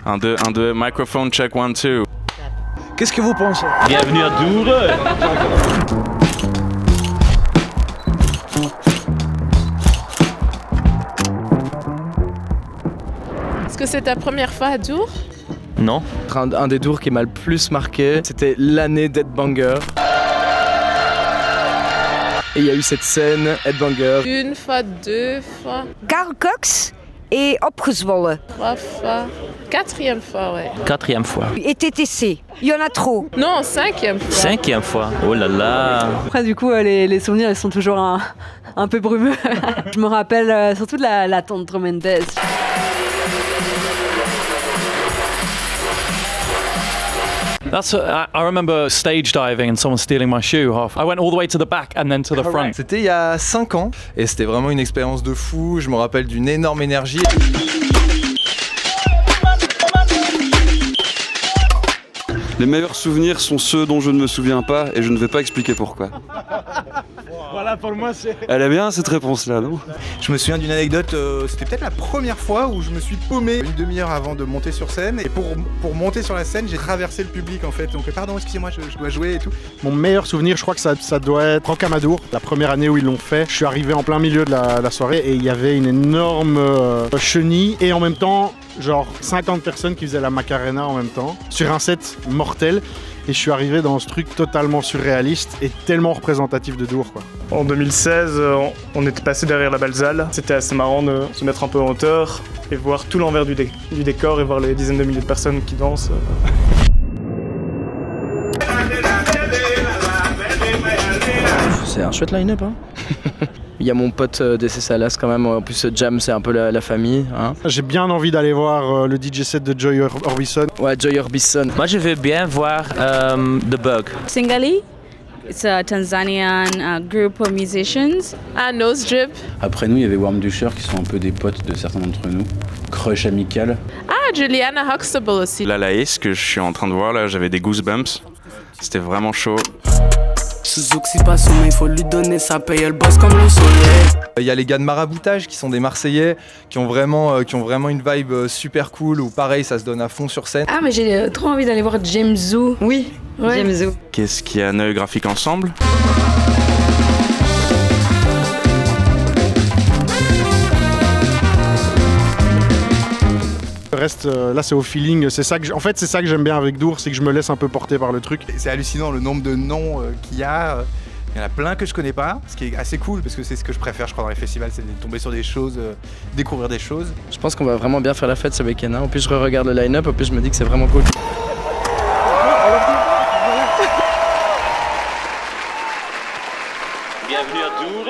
1, 2, microphone check 1, 2. Qu'est-ce que vous pensez? Bienvenue à Dour. Est-ce que c'est ta première fois à Dour? Non. Un des Dour qui m'a le plus marqué, c'était l'année d'Headbanger. Et il y a eu cette scène, Headbanger. Une fois, deux fois, Carl Cox et opgezwollen. trois fois, quatrième fois, ouais. 4e fois. Et TTC. Il y en a trop. Non, cinquième fois. 5e fois. Oh là là. Après, du coup, les souvenirs, ils sont toujours un peu brumeux. Je me rappelle surtout de la tante Mendes. I remember stage diving and someone stealing my shoe. I went all the way to the back and then to the front. C'était il y a 5 ans et c'était vraiment une expérience de fou. Je me rappelle d'une énorme énergie. Les meilleurs souvenirs sont ceux dont je ne me souviens pas et je ne vais pas expliquer pourquoi. Voilà, pour moi, c'est... Elle est bien cette réponse-là, non? Je me souviens d'une anecdote, c'était peut-être la première fois où je me suis paumé une demi-heure avant de monter sur scène. Et pour monter sur la scène, j'ai traversé le public en fait. Donc pardon, excusez-moi, je dois jouer et tout. Mon meilleur souvenir, je crois que ça doit être Rocamadour, la première année où ils l'ont fait. Je suis arrivé en plein milieu de la soirée et il y avait une énorme chenille et en même temps, genre 50 personnes qui faisaient la Macarena en même temps, sur un set mortel. Et je suis arrivé dans ce truc totalement surréaliste et tellement représentatif de Dour, quoi. En 2016, on était passé derrière la Balzale. C'était assez marrant de se mettre un peu en hauteur et voir tout l'envers du décor et voir les dizaines de milliers de personnes qui dansent. C'est un chouette line-up, hein. Il y a mon pote DC Salas quand même, en plus Jam c'est un peu la famille. Hein. J'ai bien envie d'aller voir le DJ set de Joy Orbison. Ouais, Joy Orbison. Moi, je veux bien voir The Bug. Singali. It's a Tanzanian group of musicians. Ah, Nose Drip. Après nous, il y avait Warm Dusher qui sont un peu des potes de certains d'entre nous. Crush amical. Ah, Juliana Huxtable aussi. La Laïs que je suis en train de voir là, j'avais des goosebumps. C'était vraiment chaud. Suzuki passe mais il faut lui donner sa paye, elle bosse comme le soleil. Il y a les gars de Maraboutage qui sont des Marseillais qui ont vraiment une vibe super cool où pareil ça se donne à fond sur scène. Ah, mais j'ai trop envie d'aller voir James Zoo. Oui, ouais. James Zoo. Qu'est-ce qu'il y a un œil graphique ensemble? Le reste, là c'est au feeling, c'est ça que c'est ça que j'aime bien avec Dour, c'est que je me laisse un peu porter par le truc. C'est hallucinant le nombre de noms qu'il y a. Il y en a plein que je connais pas, ce qui est assez cool parce que c'est ce que je préfère je crois dans les festivals, c'est de tomber sur des choses, découvrir des choses. Je pense qu'on va vraiment bien faire la fête ce week-end. Hein. En plus je regarde le line-up, en plus je me dis que c'est vraiment cool. Bienvenue à Dour.